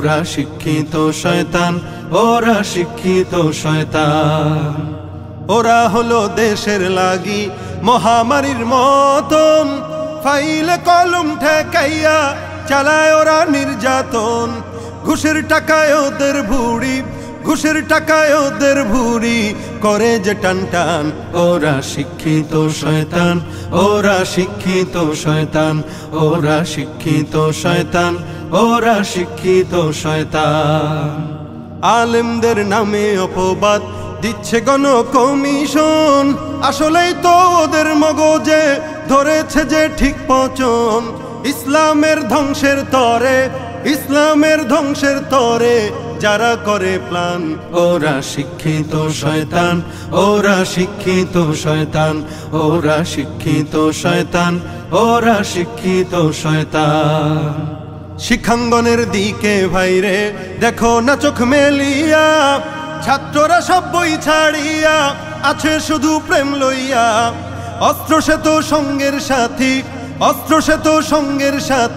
ওরা শিক্ষিত শয়তান, ওরা শিক্ষিত শয়তান। ওরা হলো দেশের লাগি মহামারীর মতন, ফাইলে কলম ঠেকাইয়া চালায় ওরা নির্যাতন। ঘুষের টাকায় ওদের ভুড়ি, ঘুষের টাকায় ওদের ভুড়ি করে যে টান টান। ওরা শিক্ষিত শয়তান, ওরা শিক্ষিত শয়তান, ওরা শিক্ষিত শয়তান, ওরা শিক্ষিত শয়তান। আলেমদের নামে অপবাদ দিচ্ছে গণ কমিশন, আসলেই তো ওদের মগজে ধরেছে যে ঠিক পচন। ইসলামের ধ্বংসের তরে, ইসলামের ধ্বংসের তরে যারা করে প্ল্যান। ওরা শিক্ষিত শয়তান, ওরা শিক্ষিত শয়তান, ওরা শিক্ষিত শয়তান, ওরা শিক্ষিত শয়তান। শিক্ষাঙ্গনের দিকে ভাইরে দেখো না চোখ মেলিয়া, ছাত্ররা সব বই ছাড়িয়া আছে শুধু প্রেম লইয়া। অস্ত্র সে তো সঙ্গের সাথী, অস্ত্র সে তো সঙ্গের সাথী।